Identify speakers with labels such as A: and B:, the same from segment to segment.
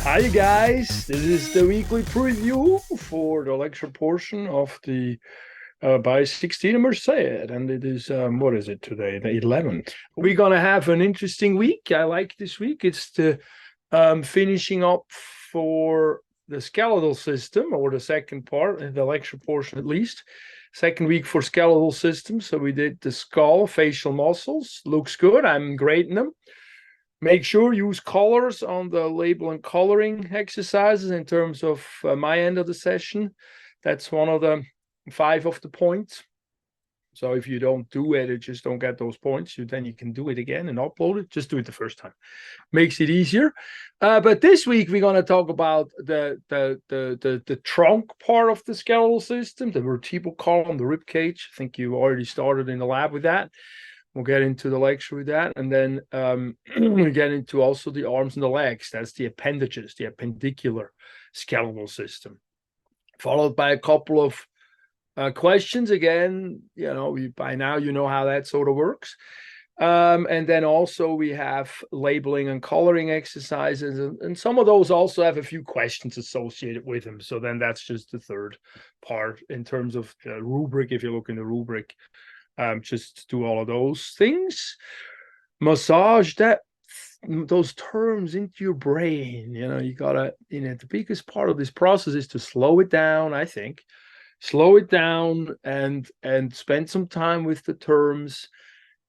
A: Hi, you guys. This is the weekly preview for the lecture portion of the by 16 Merced, and it is what is it today? The 11th. We're gonna have an interesting week. I like this week. It's the finishing up for the skeletal system, or the second part, the lecture portion at least. Second week for skeletal systems. So we did the skull, facial muscles. Looks good. I'm grading them. Make sure use colors on the label and coloring exercises in terms of my end of the session. That's one of the 5 of the points. So if you don't do it, you just don't get those points. Then you can do it again and upload it. Just do it the first time. Makes it easier. But this week we're going to talk about the trunk part of the skeletal system, the vertebral column, the rib cage. I think you already started in the lab with that. We'll get into the lecture with that. And then we get into also the arms and the legs. That's the appendages, the appendicular skeletal system. Followed by a couple of questions. Again, by now you know how that sort of works. And then also we have labeling and coloring exercises. And some of those also have a few questions associated with them. So then that's just the third part in terms of the rubric, if you look in the rubric. Just do all of those things. Massage those terms into your brain. You gotta, the biggest part of this process is to slow it down, I think. Slow it down and spend some time with the terms,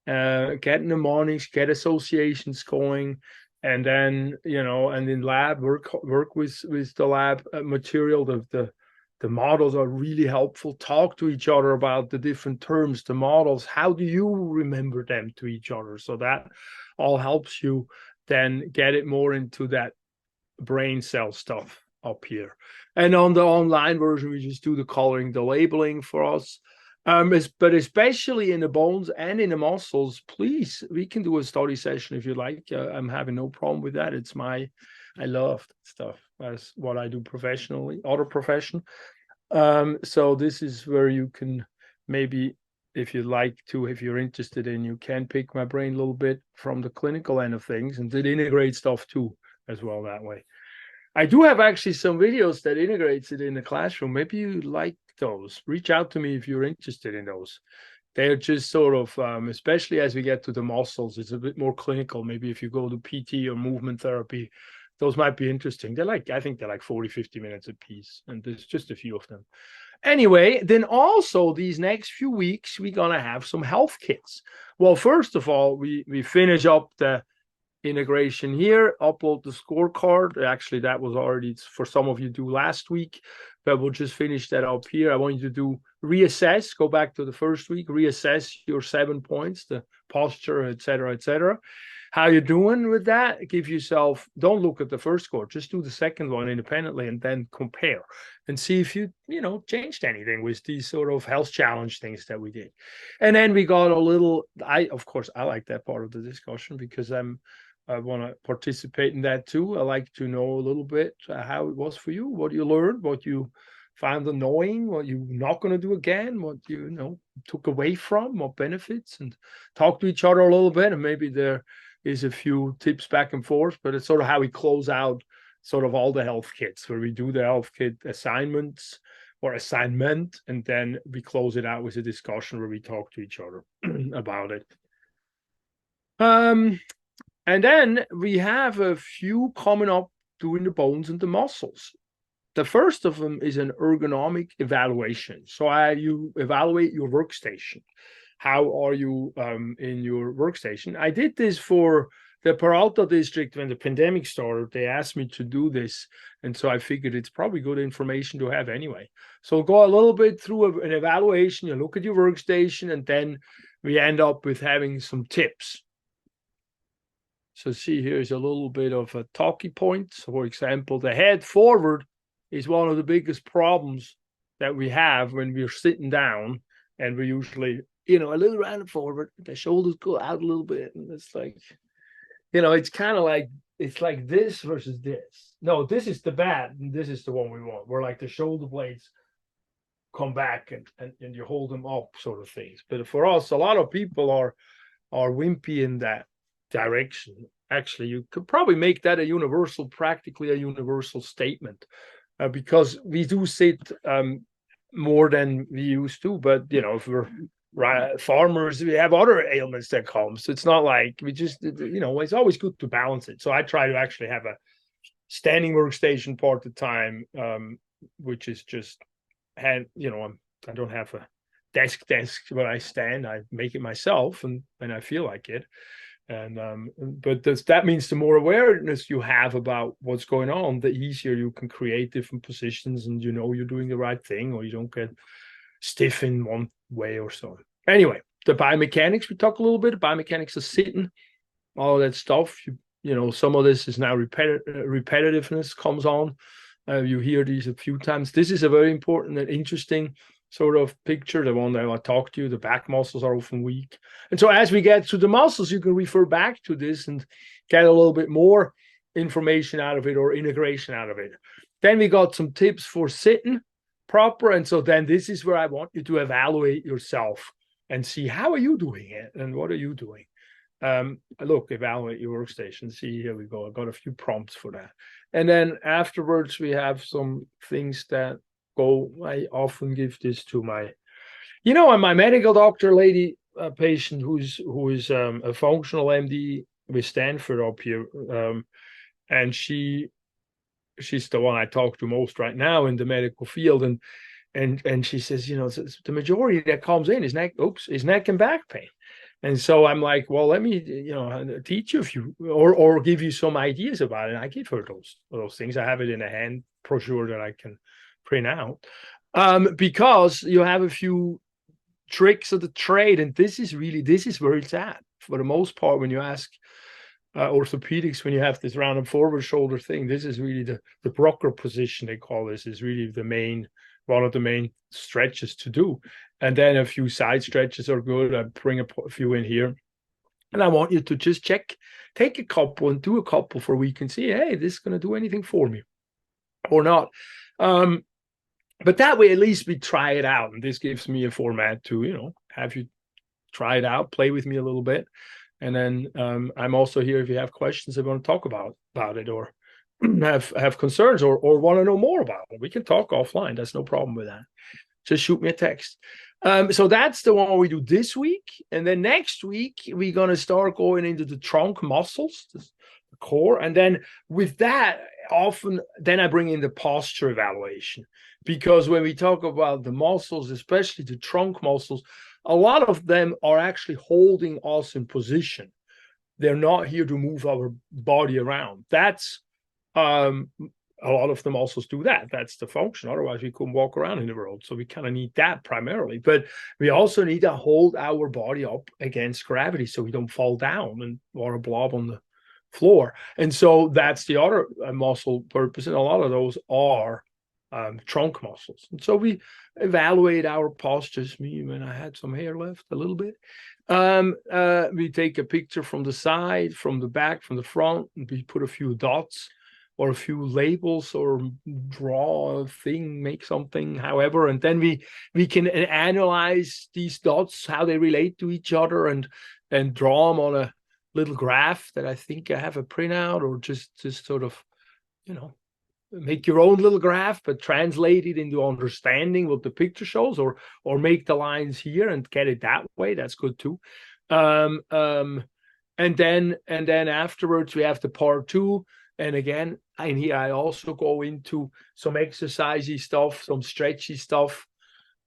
A: get mnemonics, get associations going, and then, and in lab, work with the lab material, the models are really helpful. Talk to each other about the different terms, the models. How do you remember them to each other? So that all helps you then get it more into that brain cell stuff up here. And on the online version, we just do the coloring, the labeling for us. But especially in the bones and in the muscles, please, we can do a study session if you like. I'm having no problem with that. I love that stuff. That's what I do professionally, other profession. So this is where you can maybe, if you're interested in, you can pick my brain a little bit from the clinical end of things, and it integrates stuff too as well that way. I do have actually some videos that integrates it in the classroom. Maybe you like those. Reach out to me if you're interested in those. They're just sort of, especially as we get to the muscles, it's a bit more clinical. Maybe if you go to PT or movement therapy, those might be interesting. I think they're like 40, 50 minutes a piece, and there's just a few of them. Anyway, then also these next few weeks, we're going to have some health kits. Well, first of all, we finish up the integration here, upload the scorecard. Actually, that was already for some of you do last week, but we'll just finish that up here. I want you to do reassess, go back to the first week, reassess your 7 points, the posture, etc. How you doing with that? Give yourself, don't look at the first score, just do the second one independently and then compare and see if you changed anything with these sort of health challenge things that we did. And then we got a little, of course I like that part of the discussion because I want to participate in that too. I like to know a little bit how it was for you, what you learned, what you found annoying, what you're not going to do again, what you took away from, what benefits, and talk to each other a little bit. And maybe there is a few tips back and forth, but it's sort of how we close out sort of all the health kits, where we do the health kit assignments or assignment, and then we close it out with a discussion where we talk to each other about it. And then we have a few coming up doing the bones and the muscles. The first of them is an ergonomic evaluation. So you evaluate your workstation. How are you in your workstation? I did this for the Peralta district when the pandemic started. They asked me to do this, and so I figured it's probably good information to have anyway. So go a little bit through an evaluation. You look at your workstation, and then we end up with having some tips. So see, here's a little bit of a talking point. So for example, the head forward is one of the biggest problems that we have when we're sitting down, and we're usually a little rounded forward, the shoulders go out a little bit, and it's like, it's kind of like, it's like this versus this. No, this is the bad, and this is the one we want. Where like the shoulder blades come back and you hold them up, sort of things. But for us, a lot of people are wimpy in that direction. actually. You could probably make that practically a universal statement, because we do sit more than we used to. But if we're farmers, we have other ailments that come. So it's not like we just, it's always good to balance it. So I try to actually have a standing workstation part of the time, which is just I don't have a desk where I stand. I make it myself, and I feel like it. And but that means the more awareness you have about what's going on, the easier you can create different positions, and you're doing the right thing, or you don't get stiff in one way or so. Anyway, the biomechanics, we talk a little bit. Biomechanics of sitting, all that stuff. Some of this is now repetitiveness comes on. You hear these a few times. This is a very important and interesting sort of picture, the one that I talked to you. The back muscles are often weak. And so as we get to the muscles, you can refer back to this and get a little bit more information out of it, or integration out of it. Then we got some tips for sitting proper. And so then this is where I want you to evaluate yourself and see how are you doing it and what are you doing. Look, evaluate your workstation. See, here we go. I got a few prompts for that. And then afterwards, we have some things that go. I often give this to my medical doctor lady patient who is a functional MD with Stanford up here. And she's the one I talk to most right now in the medical field. And she says, the majority that comes in is neck and back pain. And so I'm like, well, let me, teach you a few, or give you some ideas about it. And I give her those things. I have it in a hand brochure that I can print out, because you have a few tricks of the trade, and this is where it's at for the most part. When you ask orthopedics, when you have this round and forward shoulder thing, this is really the Brucker position, they call this, is really one of the main stretches to do. And then a few side stretches are good. I bring a few in here. And I want you to just take a couple and do a couple for a week and see, hey, this is going to do anything for me or not. But that way, at least we try it out. And this gives me a format to, have you try it out, play with me a little bit. And then I'm also here if you have questions that want to talk about it, or have concerns, or want to know more about it. We can talk offline. That's no problem with that. Just shoot me a text. So that's the one we do this week. And then next week, we're going to start going into the trunk muscles, the core. And then with that, often, then I bring in the posture evaluation. Because when we talk about the muscles, especially the trunk muscles, a lot of them are actually holding us in position. They're not here to move our body around. That's a lot of them also do that. That's the function. Otherwise, we couldn't walk around in the world. So we kind of need that primarily. But we also need to hold our body up against gravity so we don't fall down and or a blob on the floor. And so that's the other muscle purpose. And a lot of those are trunk muscles. And so we evaluate our postures. Me, when I had some hair left, a little bit. We take a picture from the side, from the back, from the front, and we put a few dots or a few labels, or draw a thing, make something, however, and then we can analyze these dots, how they relate to each other, and draw them on a little graph that I think I have a printout, or just sort of, make your own little graph, but translate it into understanding what the picture shows, or make the lines here and get it that way. That's good too. And then afterwards we have the part 2. And again, and here I also go into some exercisey stuff, some stretchy stuff,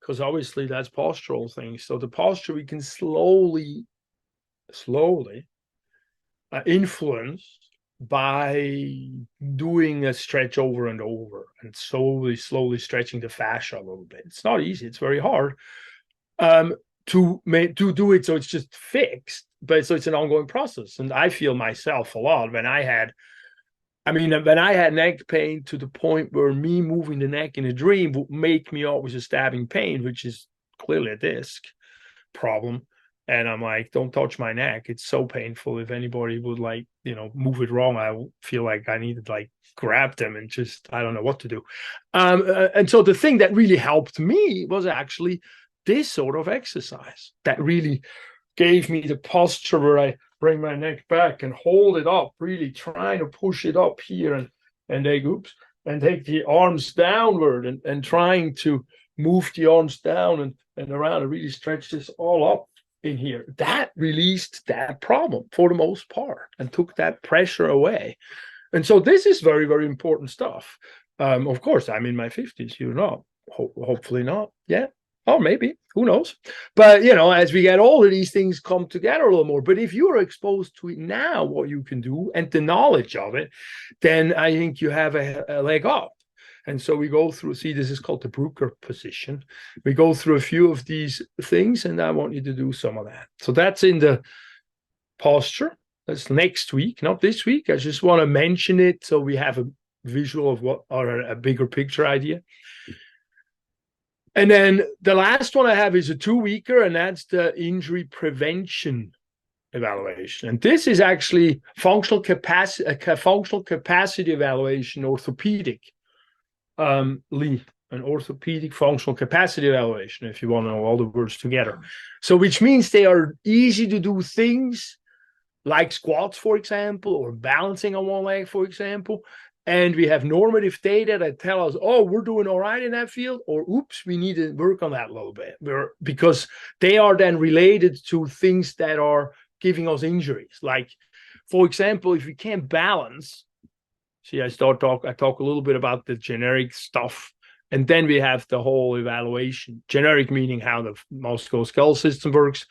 A: because obviously that's postural things. So the posture we can slowly influence by doing a stretch over and over, and slowly stretching the fascia a little bit. It's not easy. It's very hard to do it so it's just fixed, but so it's an ongoing process. And I feel myself a lot when I had neck pain, to the point where me moving the neck in a dream would make me always a stabbing pain, which is clearly a disc problem. And I'm like, don't touch my neck. It's so painful. If anybody would move it wrong, I would feel like I need to grab them and just, I don't know what to do. And so the thing that really helped me was actually this sort of exercise that really gave me the posture where I bring my neck back and hold it up, really trying to push it up here and take the arms downward and trying to move the arms down and around and really stretch this all up in here. That released that problem for the most part and took that pressure away. And so this is very, very important stuff. Of course, I'm in my 50s, you're not. Hopefully not. Yeah. Or maybe, who knows? But, as we get older, these things come together a little more. But if you are exposed to it now, what you can do and the knowledge of it, then I think you have a leg up. And so we go through, see, this is called the Bruker position. We go through a few of these things, and I want you to do some of that. So that's in the posture. That's next week, not this week. I just want to mention it so we have a visual of what, or a bigger picture idea. And then the last one I have is a 2-weeker, and that's the injury prevention evaluation. And this is actually functional capacity evaluation, orthopedic. An orthopedic functional capacity evaluation, if you want to know all the words together. So which means they are easy to do things like squats, for example, or balancing on one leg, for example. And we have normative data that tell us, oh, we're doing all right in that field, or oops, we need to work on that a little bit. Because they are then related to things that are giving us injuries. Like, for example, if we can't balance, see, I talk a little bit about the generic stuff, and then we have the whole evaluation. Generic meaning how the musculoskeletal system works.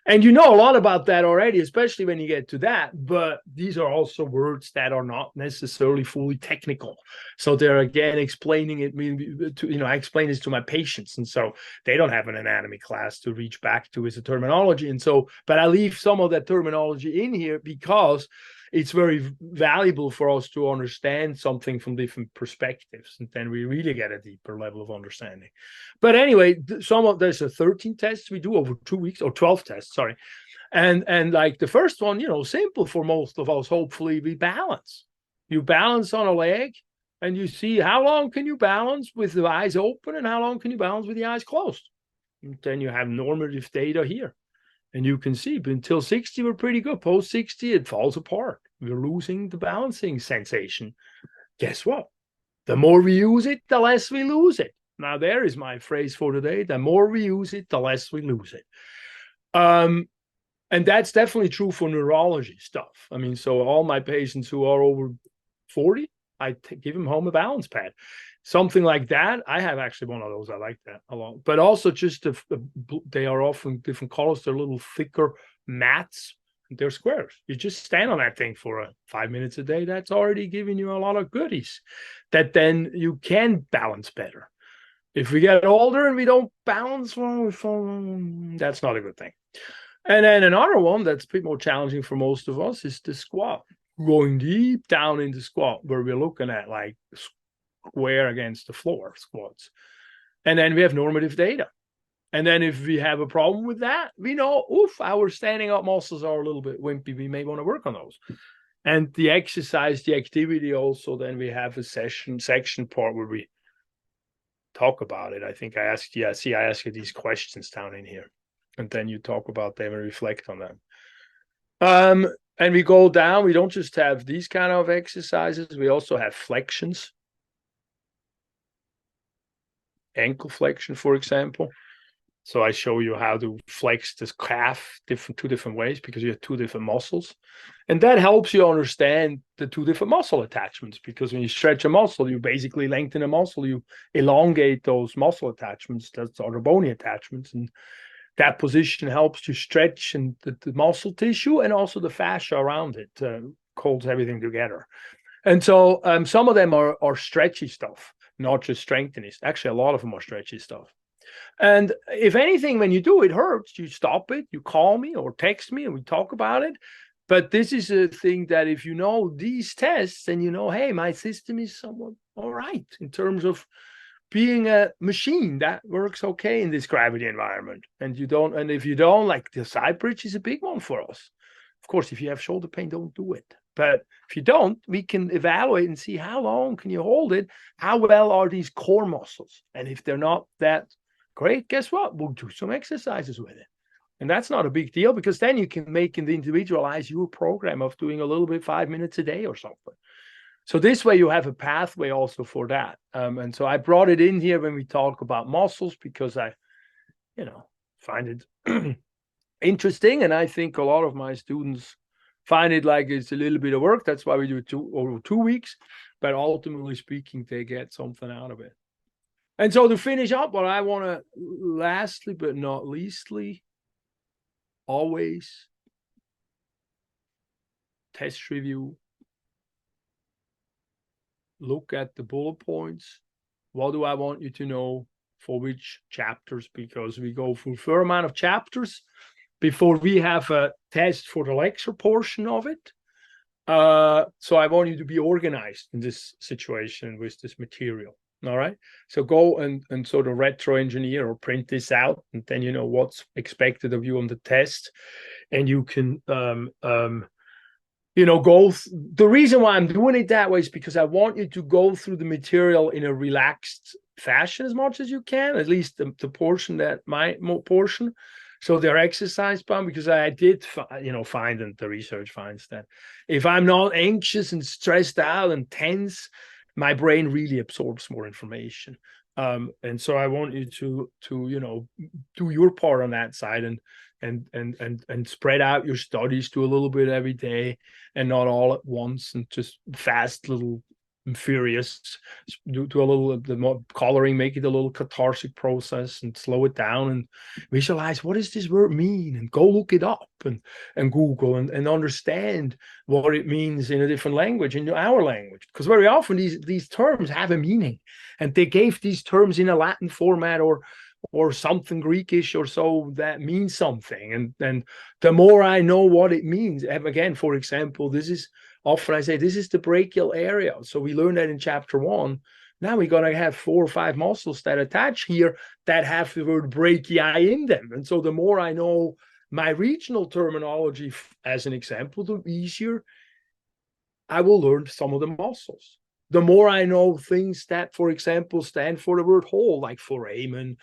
A: And you know a lot about that already, especially when you get to that. But these are also words that are not necessarily fully technical. So they're, again, explaining it. I explain this to my patients. And so they don't have an anatomy class to reach back to as a terminology. And so, but I leave some of that terminology in here because it's very valuable for us to understand something from different perspectives, and then we really get a deeper level of understanding. But anyway, there's a 13 tests we do over 2 weeks, or 12 tests, sorry. And like the first one, simple for most of us, hopefully we balance. You balance on a leg, and you see how long can you balance with the eyes open and how long can you balance with the eyes closed. And then you have normative data here. And you can see, but until 60, we're pretty good. Post 60, it falls apart. We're losing the balancing sensation. Guess what? The more we use it, the less we lose it. Now, there is my phrase for today. The more we use it, the less we lose it. And that's definitely true for neurology stuff. I mean, so all my patients who are over 40, I give them home a balance pad. Something like that. I have actually one of those. I like that a lot. But also just they are often different colors. They're little thicker mats. They're squares. You just stand on that thing for 5 minutes a day. That's already giving you a lot of goodies that then you can balance better. If we get older and we don't balance, well, that's not a good thing. And then another one that's a bit more challenging for most of us is the squat. Going deep down in the squat, where we're looking at like square against the floor squats. And then we have normative data. And then if we have a problem with that, we know, our standing up muscles are a little bit wimpy. We may want to work on those. And the exercise, the activity also, then we have a section part where we talk about it. I think I asked you these questions down in here. And then you talk about them and reflect on them. And we go down. We don't just have these kind of exercises. We also have flexions. Ankle flexion, for example. So I show you how to flex this calf two different ways because you have two different muscles. And that helps you understand the two different muscle attachments, because when you stretch a muscle, you basically lengthen a muscle, you elongate those muscle attachments, that's other bony attachments. And that position helps to stretch and the muscle tissue and also the fascia around it, holds everything together. And so some of them are stretchy stuff, not just strengthening. Actually, a lot of them are stretchy stuff. And if anything, when you do it hurts, you stop it, you call me or text me and we talk about it. But this is a thing that if you know these tests and you know, hey, my system is somewhat all right in terms of being a machine that works okay in this gravity environment. And if you don't, like the side bridge is a big one for us. Of course, if you have shoulder pain, don't do it. But if you don't, we can evaluate and see how long can you hold it? How well are these core muscles? And if they're not that great, guess what? We'll do some exercises with it. And that's not a big deal, because then you can make and individualize your program of doing a little bit 5 minutes a day or something. So this way you have a pathway also for that. And so I brought it in here when we talk about muscles, because I, find it interesting. And I think a lot of my students find it like it's a little bit of work. That's why we do it over 2 weeks. But ultimately speaking, they get something out of it. And so to finish up, what I want to, lastly but not leastly, always test review, look at the bullet points. What do I want you to know for which chapters? Because we go through a fair amount of chapters before we have a test for the lecture portion of it. So I want you to be organized in this situation with this material. All right. So go and sort of retro engineer or print this out, and then you know what's expected of you on the test, and you can go. The reason why I'm doing it that way is because I want you to go through the material in a relaxed fashion as much as you can, at least the portion that my portion. So they're exercise bound, because I did, find, and the research finds that if I'm not anxious and stressed out and tense, my brain really absorbs more information. And so I want you to do your part on that side, and spread out your studies to a little bit every day, and not all at once, and just fast little furious. Do a little of the more coloring, make it a little catharsis process, and slow it down and visualize, what does this word mean, and go look it up and Google and understand what it means in a different language, in our language, because very often these terms have a meaning, and they gave these terms in a Latin format or something Greekish or so that means something. And the more I know what it means, again, for example, this is often I say this is the brachial area. So we learned that in chapter 1. Now we're going to have 4 or 5 muscles that attach here that have the word brachii in them. And so the more I know my regional terminology, as an example, the easier I will learn some of the muscles. The more I know things that, for example, stand for the word whole, like foramen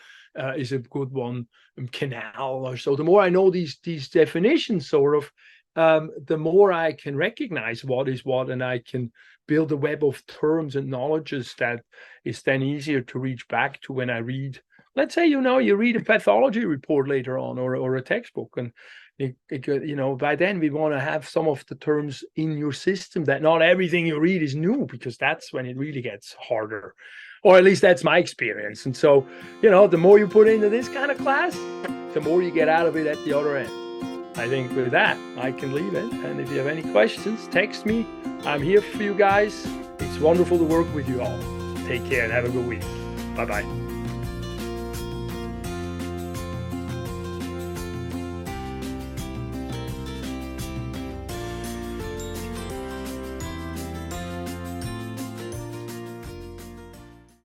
A: is a good one, canal or so. The more I know these definitions, sort of, the more I can recognize what is what, and I can build a web of terms and knowledges that is then easier to reach back to when I read. Let's say, you read a pathology report later on, or a textbook, and by then we want to have some of the terms in your system, that not everything you read is new, because that's when it really gets harder, or at least that's my experience. And so, the more you put into this kind of class, the more you get out of it at the other end. I think with that, I can leave it. And if you have any questions, text me. I'm here for you guys. It's wonderful to work with you all. Take care and have a good week. Bye-bye.